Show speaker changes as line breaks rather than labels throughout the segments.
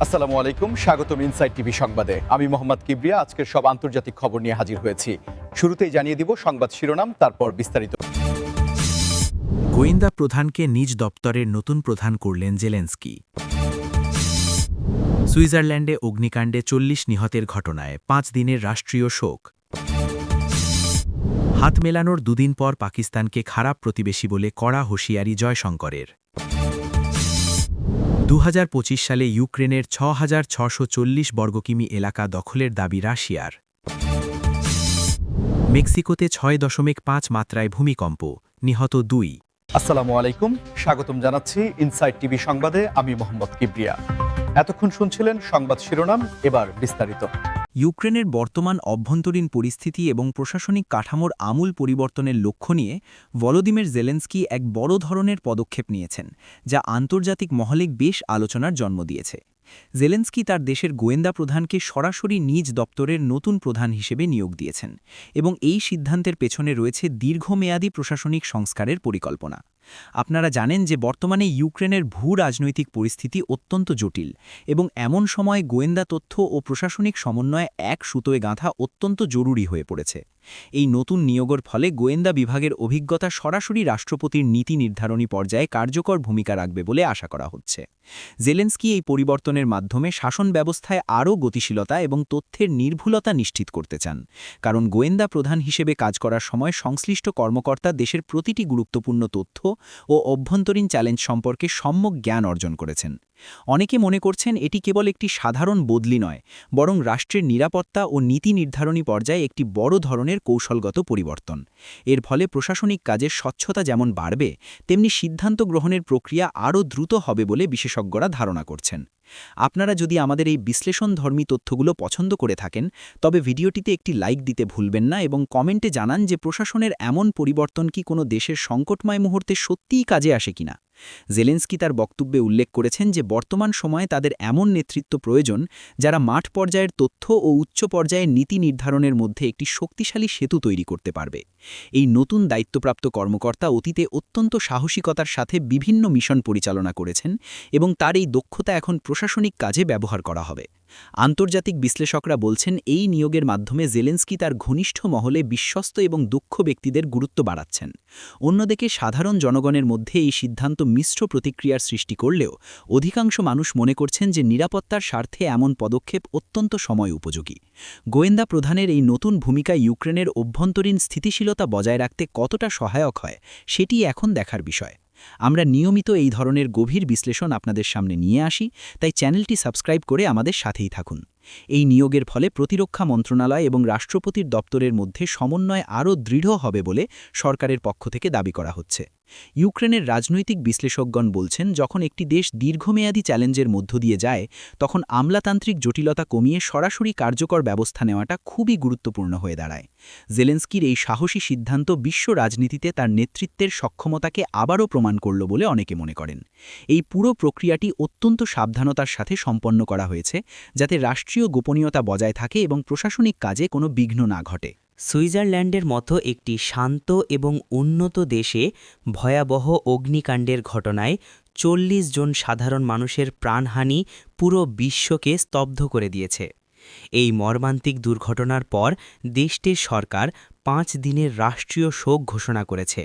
আসসালামু আলাইকুম, স্বাগতম ইনসাইড টিভি সংবাদে। আমি মোহাম্মদ কিবরিয়া আজকের সব আন্তর্জাতিক খবর নিয়ে হাজির হয়েছি। শুরুতেই জানিয়ে দিব সংবাদ শিরোনাম, তারপর বিস্তারিত।
গোয়েন্দা প্রধানকে নিজ দপ্তরের নতুন প্রধান করলেন জেলেনস্কি। সুইজারল্যান্ডে অগ্নিকাণ্ডে ৪০ নিহতের ঘটনায় ৫ দিনের রাষ্ট্রীয় শোক। হাত মেলানোর দুদিন পর পাকিস্তানকে খারাপ প্রতিবেশী বলে কড়া হুঁশিয়ারি জয়শঙ্করের। ২০২৫ সালে ইউক্রেনের ৬,৬৪০ বর্গকিমি এলাকা দখলের দাবি রাশিয়ার। মেক্সিকোতে ৬.৫ মাত্রায় ভূমিকম্প, নিহত ২।
আসসালামু আলাইকুম, স্বাগতম জানাচ্ছি ইনসাইড টিভি সংবাদে। আমি মোহাম্মদ কিবরিয়া। এতক্ষণ শুনছিলেন সংবাদ শিরোনাম, এবার বিস্তারিত।
ইউক্রেনের বর্তমান অভ্যন্তরীণ পরিস্থিতি এবং প্রশাসনিক কাঠামোর আমূল পরিবর্তনের লক্ষ্য নিয়ে ভলোদিমির জেলেনস্কি এক বড় ধরনের পদক্ষেপ নিয়েছেন, যা আন্তর্জাতিক মহলে বেশ আলোচনার জন্ম দিয়েছে। জেলেনস্কি তার দেশের গোয়েন্দা প্রধানকে সরাসরি নিজ দপ্তরের নতুন প্রধান হিসেবে নিয়োগ দিয়েছেন এবং এই সিদ্ধান্তের পেছনে রয়েছে দীর্ঘমেয়াদী প্রশাসনিক সংস্কারের পরিকল্পনা। আপনারা জানেন যে বর্তমানে ইউক্রেনের ভূ-রাজনৈতিক পরিস্থিতি অত্যন্ত জটিল এবং এমন সময় গোয়েন্দা তথ্য ও প্রশাসনিক সমন্বয় এক সুতোয় গাঁথা অত্যন্ত জরুরি হয়ে পড়েছে। এই নতুন নিয়োগের ফলে গোয়েন্দা বিভাগের অভিজ্ঞতা সরাসরি রাষ্ট্রপতির নীতি নির্ধারণী পর্যায়ে কার্যকর ভূমিকা রাখবে বলে আশা করা হচ্ছে। জেলেনস্কি এই পরিবর্তনের মাধ্যমে শাসন ব্যবস্থায় আরও গতিশীলতা এবং তথ্যের নির্ভুলতা নিশ্চিত করতে চান, কারণ গোয়েন্দা প্রধান হিসেবে কাজ করার সময় সংশ্লিষ্ট কর্মকর্তা দেশের প্রতিটি গুরুত্বপূর্ণ তথ্য ও অভ্যন্তরীণ চ্যালেঞ্জ সম্পর্কে সম্যক জ্ঞান অর্জন করেছেন। অনেকে মনে করছেন এটি কেবল একটি সাধারণ বদলি নয়, বরং রাষ্ট্রের নিরাপত্তা ও নীতি নির্ধারণী পর্যায়ে একটি বড় ধরনের কৌশলগত পরিবর্তন। এর ফলে প্রশাসনিক কাজের স্বচ্ছতা যেমন বাড়বে, তেমনি সিদ্ধান্ত গ্রহণের প্রক্রিয়া আরও দ্রুত হবে বলে বিশেষজ্ঞরা ধারণা করছেন। আপনারা যদি আমাদের এই বিশ্লেষণধর্মী তথ্যগুলো পছন্দ করে থাকেন, তবে ভিডিওটিতে একটি লাইক দিতে ভুলবেন না এবং কমেন্টে জানান যে প্রশাসনের এমন পরিবর্তন কি কোনো দেশের সংকটময় মুহূর্তে সত্যিই কাজে আসে কিনা। জেলেনস্কি তার বক্তব্যে উল্লেখ করেছেন যে বর্তমান সময়ে তাদের এমন নেতৃত্ব প্রয়োজন যারা মাঠ পর্যায়ের তথ্য ও উচ্চ পর্যায়ের নীতি নির্ধারণের মধ্যে একটি শক্তিশালী সেতু তৈরি করতে পারবে। এই নতুন দায়িত্বপ্রাপ্ত কর্মকর্তা অতীতে অত্যন্ত সাহসিকতার সাথে বিভিন্ন মিশন পরিচালনা করেছেন এবং তার এই দক্ষতা এখন প্রশাসনিক কাজে ব্যবহার করা হবে। আন্তর্জাতিক বিশ্লেষকরা বলছেন এই নিয়োগের মাধ্যমে জেলেনস্কি তার ঘনিষ্ঠ মহলে বিশ্বস্ত এবং দক্ষ ব্যক্তিদের গুরুত্ব বাড়াচ্ছেন। অন্যদিকে সাধারণ জনগণের মধ্যে এই সিদ্ধান্ত মিশ্র প্রতিক্রিয়ার সৃষ্টি করলেও অধিকাংশ মানুষ মনে করছেন যে নিরাপত্তার স্বার্থে এমন পদক্ষেপ অত্যন্ত সময় উপযোগী। গোয়েন্দা প্রধানের এই নতুন ভূমিকা ইউক্রেনের অভ্যন্তরীণ স্থিতিশীলতা বজায় রাখতে কতটা সহায়ক হয়, সেটি এখন দেখার বিষয়। আমরা নিয়মিত এই ধরনের গভীর বিশ্লেষণ আপনাদের সামনে নিয়ে আসি, তাই চ্যানেলটি সাবস্ক্রাইব করে আমাদের সাথেই থাকুন। এই নিয়োগের ফলে প্রতিরক্ষা মন্ত্রণালয় এবং রাষ্ট্রপতির দপ্তরের মধ্যে সমন্বয় আরও দৃঢ় হবে বলে সরকারের পক্ষ থেকে দাবি করা হচ্ছে। ইউক্রেনের রাজনৈতিক বিশ্লেষকগণ বলছেন, যখন একটি দেশ দীর্ঘমেয়াদী চ্যালেঞ্জের মধ্য দিয়ে যায়, তখন আমলাতান্ত্রিক জটিলতা কমিয়ে সরাসরি কার্যকর ব্যবস্থা নেওয়াটা খুবই গুরুত্বপূর্ণ হয়ে দাঁড়ায়। জেলেনস্কির এই সাহসী সিদ্ধান্ত বিশ্ব রাজনীতিতে তার নেতৃত্বের সক্ষমতাকে আবারও প্রমাণ করল বলে অনেকে মনে করেন। এই পুরো প্রক্রিয়াটি অত্যন্ত সাবধানতার সাথে সম্পন্ন করা হয়েছে, যাতে রাষ্ট্রীয় গোপনীয়তা বজায় থাকে এবং প্রশাসনিক কাজে কোনো বিঘ্ন না ঘটে।
সুইজারল্যান্ডের মতো একটি শান্ত এবং উন্নত দেশে ভয়াবহ অগ্নিকাণ্ডের ঘটনায় ৪০ জন সাধারণ মানুষের প্রাণহানি পুরো বিশ্বকে স্তব্ধ করে দিয়েছে। এই মর্মান্তিক দুর্ঘটনার পর দেশটির সরকার ৫ দিনের রাষ্ট্রীয় শোক ঘোষণা করেছে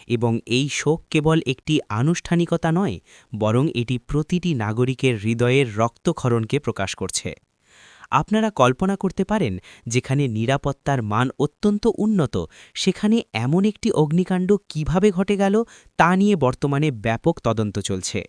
এবং এই শোক কেবল একটি আনুষ্ঠানিকতা নয়, বরং এটি প্রতিটি নাগরিকের হৃদয়ের রক্তক্ষরণকে প্রকাশ করছে। আপনারা কল্পনা করতে পারেন, যেখানে নিরাপত্তার মান অত্যন্ত উন্নত, সেখানে এমন একটি অগ্নিকাণ্ড কিভাবে ঘটে গেল তা নিয়ে বর্তমানে ব্যাপক তদন্ত চলছে।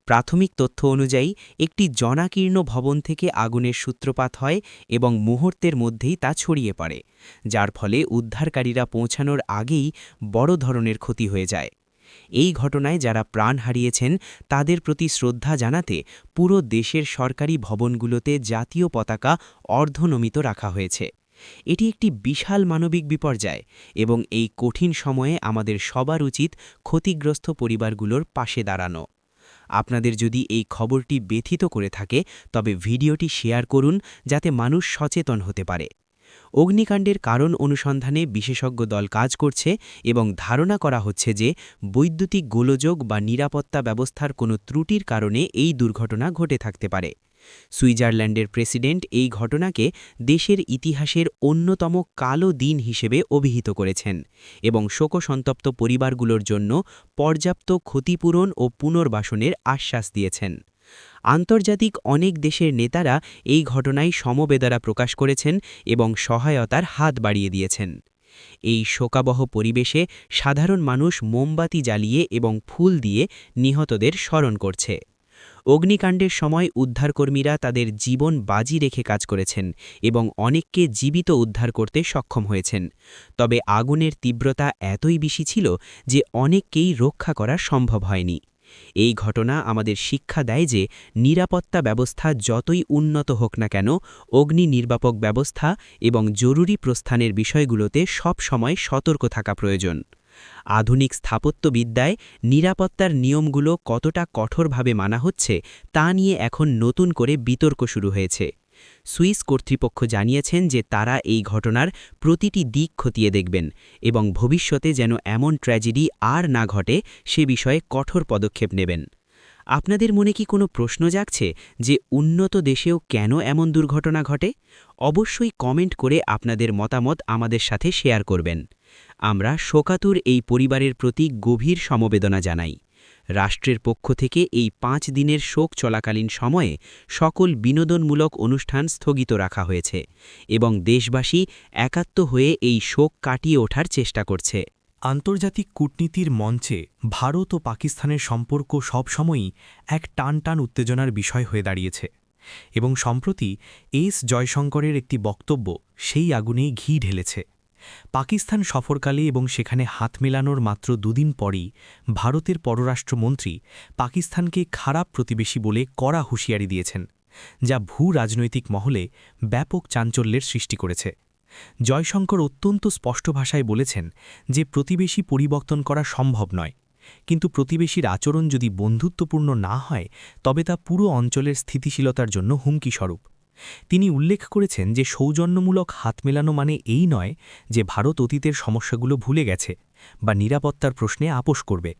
প্রাথমিক তথ্য অনুযায়ী একটি জনাকীর্ণ ভবন থেকে আগুনের সূত্রপাত হয় এবং মুহূর্তের মধ্যেই তা ছড়িয়ে পড়ে, যার ফলে উদ্ধারকারীরা পৌঁছানোর আগেই বড় ধরনের ক্ষতি হয়ে যায়। এই ঘটনায় যারা প্রাণ হারিয়েছেন তাদের প্রতি শ্রদ্ধা জানাতে পুরো দেশের সরকারি ভবনগুলোতে জাতীয় পতাকা অর্ধনমিত রাখা হয়েছে। এটি একটি বিশাল মানবিক বিপর্যয় এবং এই কঠিন সময়ে আমাদের সবার উচিত ক্ষতিগ্রস্ত পরিবারগুলোর পাশে দাঁড়ানো। আপনাদের যদি এই খবরটি ব্যথিত করে থাকে, তবে ভিডিওটি শেয়ার করুন যাতে মানুষ সচেতন হতে পারে। অগ্নিকাণ্ডের কারণ অনুসন্ধানে বিশেষজ্ঞ দল কাজ করছে এবং ধারণা করা হচ্ছে যে বৈদ্যুতিক গোলযোগ বা নিরাপত্তা ব্যবস্থার কোনো ত্রুটির কারণে এই দুর্ঘটনা ঘটে থাকতে পারে। সুইজারল্যান্ডের প্রেসিডেন্ট এই ঘটনাকে দেশের ইতিহাসের অন্যতম কালো দিন হিসেবে অভিহিত করেছেন এবং শোকসন্তপ্ত পরিবারগুলোর জন্য পর্যাপ্ত ক্ষতিপূরণ ও পুনর্বাসনের আশ্বাস দিয়েছেন। আন্তর্জাতিক অনেক দেশের নেতারা এই ঘটনায় সমবেদনা প্রকাশ করেছেন এবং সহায়তার হাত বাড়িয়ে দিয়েছেন। এই শোকাবহ পরিবেশে সাধারণ মানুষ মোমবাতি জ্বালিয়ে এবং ফুল দিয়ে নিহতদের স্মরণ করছে। অগ্নিকাণ্ডের সময় উদ্ধারকর্মীরা তাদের জীবন বাজি রেখে কাজ করেছেন এবং অনেককে জীবিত উদ্ধার করতে সক্ষম হয়েছেন। তবে আগুনের তীব্রতা এতই বেশি ছিল যে অনেককেই রক্ষা করা সম্ভব হয়নি। এই ঘটনা আমাদের শিক্ষা দেয় যে নিরাপত্তা ব্যবস্থা যতই উন্নত হোক না কেন, অগ্নি নির্বাপক ব্যবস্থা এবং জরুরি প্রস্থানের বিষয়গুলোতে সব সময় সতর্ক থাকা প্রয়োজন। আধুনিক স্থাপত্যবিদ্যায় নিরাপত্তার নিয়মগুলো কতটা কঠোরভাবে মানা হচ্ছে তা নিয়ে এখন নতুন করে বিতর্ক শুরু হয়েছে। সুইস কর্তৃপক্ষ জানিয়েছেন যে তারা এই ঘটনার প্রতিটি দিক খতিয়ে দেখবেন এবং ভবিষ্যতে যেন এমন ট্র্যাজেডি আর না ঘটে সে বিষয়ে কঠোর পদক্ষেপ নেবেন। আপনাদের মনে কি কোনো প্রশ্ন জাগছে যে উন্নত দেশেও কেন এমন দুর্ঘটনা ঘটে? অবশ্যই কমেন্ট করে আপনাদের মতামত আমাদের সাথে শেয়ার করবেন। আমরা শোকাতুর এই পরিবারের প্রতি গভীর সমবেদনা জানাই। রাষ্ট্রের পক্ষ থেকে এই 5 দিনের শোক চলাকালীন সময়ে সকল বিনোদনমূলক অনুষ্ঠান স্থগিত রাখা হয়েছে এবং দেশবাসী একাত্ম হয়ে এই শোক কাটিয়ে ওঠার চেষ্টা করছে।
আন্তর্জাতিক কূটনীতির মঞ্চে ভারত ও পাকিস্তানের সম্পর্ক সবসময়ই এক টান উত্তেজনার বিষয় হয়ে দাঁড়িয়েছে এবং সম্প্রতি এস জয়শঙ্করের একটি বক্তব্য সেই আগুনেই ঘি ঢেলেছে। পাকিস্তান সফরকালে এবং সেখানে হাত মেলানোর মাত্র দুদিন পরই ভারতের পররাষ্ট্রমন্ত্রী পাকিস্তানকে খারাপ প্রতিবেশী বলে কড়া হুঁশিয়ারি দিয়েছেন, যা ভূ রাজনৈতিক মহলে ব্যাপক চাঞ্চল্যের সৃষ্টি করেছে। জয়শঙ্কর অত্যন্ত স্পষ্ট ভাষায় বলেছেন যে প্রতিবেশী পরিবর্তন করা সম্ভব নয়, কিন্তু প্রতিবেশীর আচরণ যদি বন্ধুত্বপূর্ণ না হয় তবে তা পুরো অঞ্চলের স্থিতিশীলতার জন্য হুমকিস্বরূপ। তিনি উল্লেখ করেছেন যে সৌজন্যমূলক হাত মেলানো মানে এই নয় যে ভারত অতীতের সমস্যাগুলো ভুলে গেছে বা নিরাপত্তার প্রশ্নে আপোস করবে।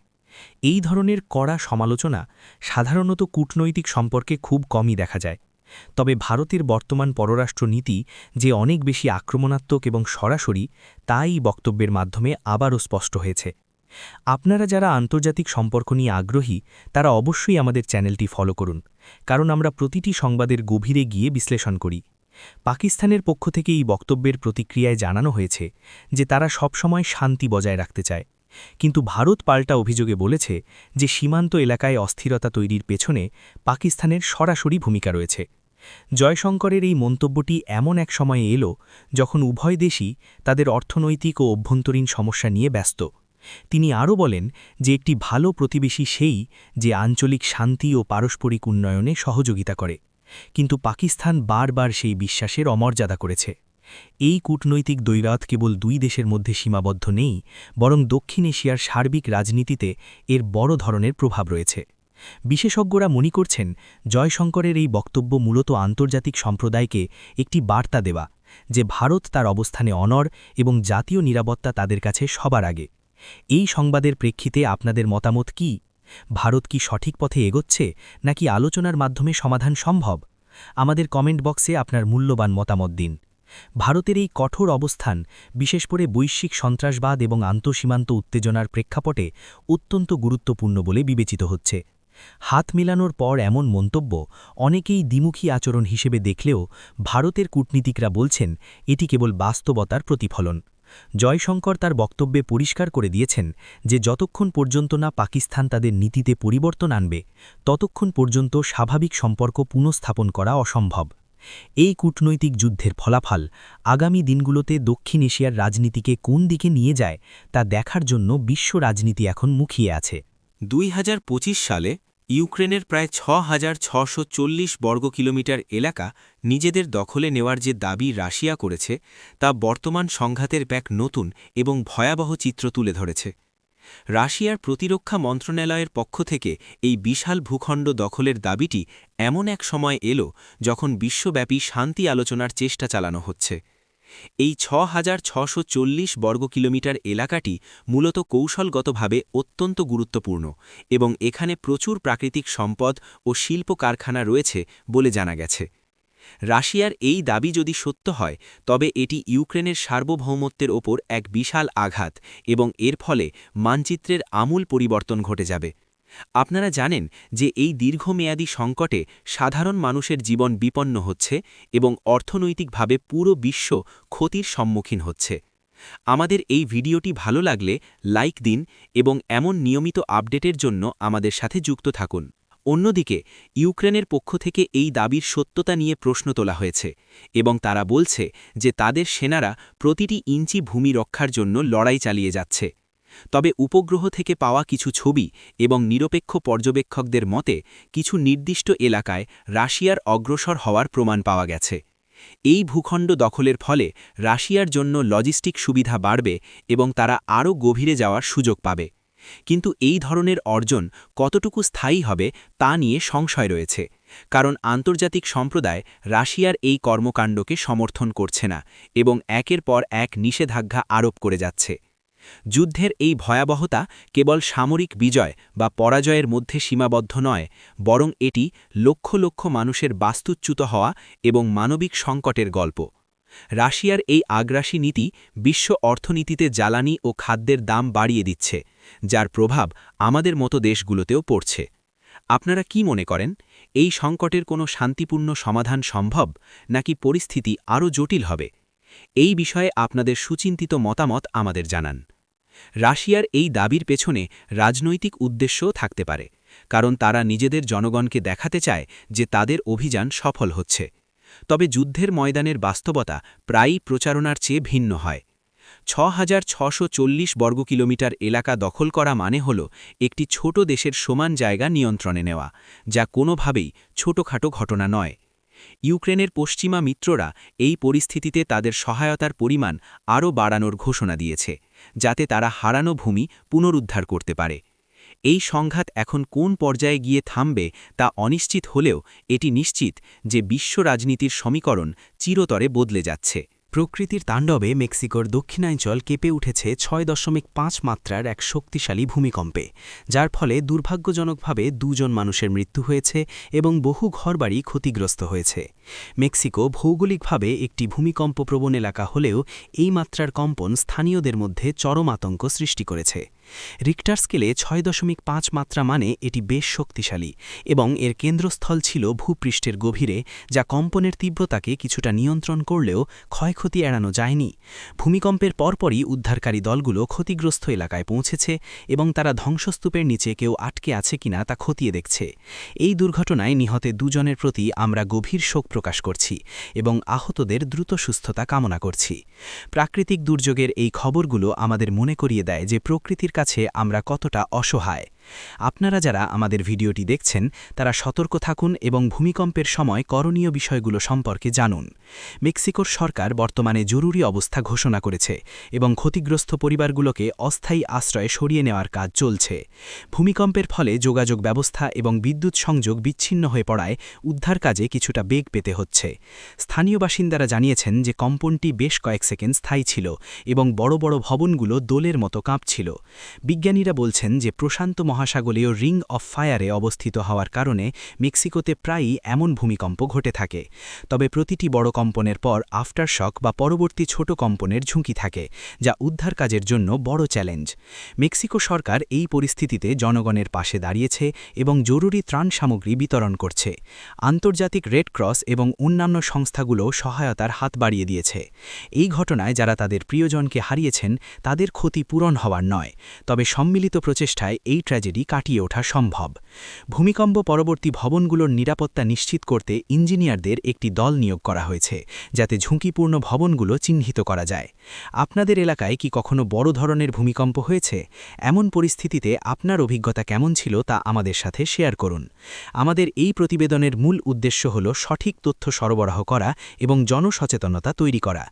এই ধরনের কড়া সমালোচনা সাধারণত কূটনৈতিক সম্পর্কে খুব কমই দেখা যায়, তবে ভারতের বর্তমান পররাষ্ট্র নীতি যে অনেক বেশি আক্রমণাত্মক এবং সরাসরি, তা এই বক্তব্যের মাধ্যমে আবারও স্পষ্ট হয়েছে। আপনারা যারা আন্তর্জাতিক সম্পর্ক নিয়ে আগ্রহী তারা অবশ্যই আমাদের চ্যানেলটি ফলো করুন, কারণ আমরা প্রতিটি সংবাদের গভীরে গিয়ে বিশ্লেষণ করি। পাকিস্তানের পক্ষ থেকে এই বক্তব্যের প্রতিক্রিয়ায় জানানো হয়েছে যে তারা সবসময় শান্তি বজায় রাখতে চায়, কিন্তু ভারত পাল্টা অভিযোগে বলেছে যে সীমান্ত এলাকায় অস্থিরতা তৈরির পেছনে পাকিস্তানের সরাসরি ভূমিকা রয়েছে। জয়শঙ্করের এই মন্তব্যটি এমন এক সময়ে এলো যখন উভয় দেশই তাদের অর্থনৈতিক ও অভ্যন্তরীণ সমস্যা নিয়ে ব্যস্ত। তিনি আরও বলেন যে একটি ভালো প্রতিবেশী সেই যে আঞ্চলিক শান্তি ও পারস্পরিক উন্নয়নে সহযোগিতা করে, কিন্তু পাকিস্তান বারবার সেই বিশ্বাসের অমর্যাদা করেছে। এই কূটনৈতিক দ্বৈরথ কেবল দুই দেশের মধ্যে সীমাবদ্ধ নেই, বরং দক্ষিণ এশিয়ার সার্বিক রাজনীতিতে এর বড় ধরনের প্রভাব রয়েছে। বিশেষজ্ঞরা মনে করছেন জয়শঙ্করের এই বক্তব্য মূলত আন্তর্জাতিক সম্প্রদায়কে একটি বার্তা দেওয়া যে ভারত তার অবস্থানে অনড় এবং জাতীয় নিরাপত্তা তাদের কাছে সবার আগে। এই সংবাদের প্রেক্ষিতে আপনাদের মতামত কি? ভারত কি সঠিক পথে এগোচ্ছে নাকি আলোচনার মাধ্যমে সমাধান সম্ভব? আমাদের কমেন্ট বক্সে আপনার মূল্যবান মতামত দিন। ভারতের এই কঠোর অবস্থান বিশেষ করে বৈশ্বিক সন্ত্রাসবাদ এবং আন্তঃসীমান্ত উত্তেজনার প্রেক্ষাপটে অত্যন্ত গুরুত্বপূর্ণ বলে বিবেচিত হচ্ছে। হাত মেলানোর পর এমন মন্তব্য অনেকেই দ্বিমুখী আচরণ হিসেবে দেখলেও ভারতের কূটনীতিকরা বলছেন এটি কেবল বাস্তবতার প্রতিফলন। জয়শঙ্কর তার বক্তব্যে পরিষ্কার করে দিয়েছেন যে যতক্ষণ পর্যন্ত না পাকিস্তান তাদের নীতিতে পরিবর্তন আনবে ততক্ষণ পর্যন্ত স্বাভাবিক সম্পর্ক পুনঃস্থাপন করা অসম্ভব। এই কূটনৈতিক যুদ্ধের ফলাফল আগামী দিনগুলোতে দক্ষিণ এশিয়ার রাজনীতিকে কোন দিকে নিয়ে যায় তা দেখার জন্য বিশ্ব রাজনীতি এখন মুখিয়ে আছে।
2025 সালে ইউক্রেনের প্রায় 6,640 বর্গ কিলোমিটার এলাকা নিজেদের দখলে নেওয়ার যে দাবি রাশিয়া করেছে তা বর্তমান সংঘাতের এক নতুন এবং ভয়াবহ চিত্র তুলে ধরেছে। রাশিয়ার প্রতিরক্ষা মন্ত্রণালয়ের পক্ষ থেকে এই বিশাল ভূখণ্ড দখলের দাবিটি এমন এক সময় এলো যখন বিশ্বব্যাপী শান্তি আলোচনার চেষ্টা চালানো হচ্ছে। এই ৬,৬৪০ বর্গ কিলোমিটার এলাকাটি মূলত কৌশলগতভাবে অত্যন্ত গুরুত্বপূর্ণ এবং এখানে প্রচুর প্রাকৃতিক সম্পদ ও শিল্প কারখানা রয়েছে বলে জানা গেছে। রাশিয়ার এই দাবি যদি সত্য হয় তবে এটি ইউক্রেনের সার্বভৌমত্বের ওপর এক বিশাল আঘাত এবং এর ফলে মানচিত্রের আমূল পরিবর্তন ঘটে যাবে। আপনারা জানেন যে এই দীর্ঘমেয়াদী সংকটে সাধারণ মানুষের জীবন বিপন্ন হচ্ছে এবং অর্থনৈতিকভাবে পুরো বিশ্ব ক্ষতির সম্মুখীন হচ্ছে। আমাদের এই ভিডিওটি ভালো লাগলে লাইক দিন এবং এমন নিয়মিত আপডেটের জন্য আমাদের সাথে যুক্ত থাকুন। অন্যদিকে ইউক্রেনের পক্ষ থেকে এই দাবির সত্যতা নিয়ে প্রশ্ন তোলা হয়েছে এবং তারা বলছে যে তাদের সেনারা প্রতিটি ইঞ্চি ভূমি রক্ষার জন্য লড়াই চালিয়ে যাচ্ছে। তবে উপগ্রহ থেকে পাওয়া কিছু ছবি এবং নিরপেক্ষ পর্যবেক্ষকদের মতে কিছু নির্দিষ্ট এলাকায় রাশিয়ার অগ্রসর হওয়ার প্রমাণ পাওয়া গেছে। এই ভূখণ্ড দখলের ফলে রাশিয়ার জন্য লজিস্টিক সুবিধা বাড়বে এবং তারা আরও গভীরে যাওয়ার সুযোগ পাবে। কিন্তু এই ধরনের অর্জন কতটুকু স্থায়ী হবে তা নিয়ে সংশয় রয়েছে, কারণ আন্তর্জাতিক সম্প্রদায় রাশিয়ার এই কর্মকাণ্ডকে সমর্থন করছে না এবং একের পর এক নিষেধাজ্ঞা আরোপ করে যাচ্ছে। যুদ্ধের এই ভয়াবহতা কেবল সামরিক বিজয় বা পরাজয়ের মধ্যে সীমাবদ্ধ নয়, বরং এটি লক্ষ লক্ষ মানুষের বাস্তুচ্যুত হওয়া এবং মানবিক সংকটের গল্প। রাশিয়ার এই আগ্রাসী নীতি বিশ্ব অর্থনীতিতে জ্বালানি ও খাদ্যের দাম বাড়িয়ে দিচ্ছে, যার প্রভাব আমাদের মতো দেশগুলোতেও পড়ছে। আপনারা কি মনে করেন, এই সংকটের কোনো শান্তিপূর্ণ সমাধান সম্ভব নাকি পরিস্থিতি আরও জটিল হবে? এই বিষয়ে আপনাদের সুচিন্তিত মতামত আমাদের জানান। রাশিয়ার এই দাবির পেছনে রাজনৈতিক উদ্দেশ্যও থাকতে পারে, কারণ তারা নিজেদের জনগণকে দেখাতে চায় যে তাদের অভিযান সফল হচ্ছে। তবে যুদ্ধের ময়দানের বাস্তবতা প্রায়ই প্রচারণার চেয়ে ভিন্ন হয়। ৬,৬৪০ বর্গ কিলোমিটার এলাকা দখল করা মানে হল একটি ছোট দেশের সমান জায়গা নিয়ন্ত্রণে নেওয়া, যা কোনোভাবেই ছোটখাটো ঘটনা নয়। ইউক্রেনের পশ্চিমা মিত্ররা এই পরিস্থিতিতে তাদের সহায়তার পরিমাণ আরও বাড়ানোর ঘোষণা দিয়েছে, যাতে তারা হারানো ভূমি পুনরুদ্ধার করতে পারে। এই সংঘাত এখন কোন পর্যায়ে গিয়ে থামবে তা অনিশ্চিত হলেও এটি নিশ্চিত যে বিশ্ব রাজনীতির সমীকরণ চিরতরে বদলে যাচ্ছে।
প্রকৃতির তাণ্ডবে মেক্সিকোর দক্ষিণাঞ্চল কেঁপে উঠেছে ৬.৫ মাত্রার এক শক্তিশালী ভূমিকম্পে, যার ফলে দুর্ভাগ্যজনকভাবে ২ জন মানুষের মৃত্যু হয়েছে এবং বহু ঘরবাড়ি ক্ষতিগ্রস্ত হয়েছে। মেক্সিকো ভৌগোলিকভাবে একটি ভূমিকম্পপ্রবণ এলাকা হলেও এই মাত্রার কম্পন স্থানীয়দের মধ্যে চরম আতঙ্ক সৃষ্টি করেছে। রিক্টার স্কেলে ৬.৫ মাত্রা মানে এটি বেশ শক্তিশালী এবং এর কেন্দ্রস্থল ছিল ভূপৃষ্ঠের গভীরে, যা কম্পনের তীব্রতাকে কিছুটা নিয়ন্ত্রণ করলেও ক্ষয়ক্ষতি এড়ানো যায়নি। ভূমিকম্পের পরপরই উদ্ধারকারী দলগুলো ক্ষতিগ্রস্ত এলাকায় পৌঁছেছে এবং তারা ধ্বংসস্তূপের নিচে কেউ আটকে আছে কিনা তা খতিয়ে দেখছে। এই দুর্ঘটনায় নিহত ২ জনের প্রতি আমরা গভীর শোক প্রকাশ করছি এবং আহতদের দ্রুত সুস্থতা কামনা করছি। প্রাকৃতিক দুর্যোগের এই খবরগুলো আমাদের মনে করিয়ে দেয় যে প্রকৃতির কাছে আমরা কতটা অসহায়। আপনারা যারা আমাদের ভিডিওটি দেখছেন তারা সতর্ক থাকুন এবং ভূমিকম্পের সময় করণীয় বিষয়গুলো সম্পর্কে জানুন। মেক্সিকোর সরকার বর্তমানে জরুরি অবস্থা ঘোষণা করেছে এবং ক্ষতিগ্রস্ত পরিবারগুলোকে অস্থায়ী আশ্রয়ে সরিয়ে নেওয়ার কাজ চলছে। ভূমিকম্পের ফলে যোগাযোগ ব্যবস্থা এবং বিদ্যুৎ সংযোগ বিচ্ছিন্ন হয়ে পড়ায় উদ্ধার কাজে কিছুটা বেগ পেতে হচ্ছে। স্থানীয় বাসিন্দারা জানিয়েছেন যে কম্পনটি বেশ কয়েক সেকেন্ড স্থায়ী ছিল এবং বড় বড় ভবনগুলো দোলের মতো কাঁপছিল। বিজ্ঞানীরা বলছেন যে প্রশান্ত মহাসাগরীয় রিং অফ ফায়ারে অবস্থিত হওয়ার কারণে মেক্সিকোতে প্রায়ই এমন ভূমিকম্প ঘটে থাকে। তবে প্রতিটি বড় কম্পনের পর আফটারশক বা পরবর্তী ছোট কম্পনের ঝুঁকি থাকে, যা উদ্ধার কাজের জন্য বড় চ্যালেঞ্জ। মেক্সিকো সরকার এই পরিস্থিতিতে জনগণের পাশে দাঁড়িয়েছে এবং জরুরি ত্রাণ সামগ্রী বিতরণ করছে। আন্তর্জাতিক রেড ক্রস এবং অন্যান্য সংস্থাগুলো সহায়তার হাত বাড়িয়ে দিয়েছে। এই ঘটনায় যারা তাদের প্রিয়জনকে হারিয়েছেন তাদের ক্ষতি পূরণ হওয়ার নয়, তবে সম্মিলিত প্রচেষ্টায় এই ট্র্যাজেডি কাটিয়ে ওঠা সম্ভব। ভূমিকম্প পরবর্তী ভবনগুলোর নিরাপত্তা নিশ্চিত করতে ইঞ্জিনিয়ারদের একটি দল নিয়োগ করা হয়েছে, যাতে ঝুঁকিপূর্ণ ভবনগুলো চিহ্নিত করা যায়। আপনাদের এলাকায় কি কখনো বড় ধরনের ভূমিকম্প হয়েছে? এমন পরিস্থিতিতে আপনার অভিজ্ঞতা কেমন ছিল তা আমাদের সাথে শেয়ার করুন। আমাদের এই প্রতিবেদনের মূল উদ্দেশ্য হল সঠিক তথ্য সরবরাহ করা এবং জনসচেতনতা তৈরি করা।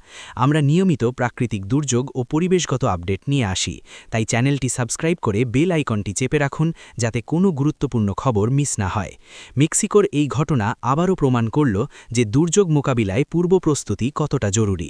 আমরা নিয়মিত প্রাকৃতিক দুর্যোগ ও পরিবেশগত আপডেট নিয়ে আসি, তাই চ্যানেলটি সাবস্ক্রাইব করে বেল আইকনটি চেপে রাখুন যাতে কোনো গুরুত্বপূর্ণ খবর মিস না হয়। মেক্সিকোর এই ঘটনা আবারও প্রমাণ করল যে দুর্যোগ মোকাবিলায় পূর্বপ্রস্তুতি কতটা জরুরি।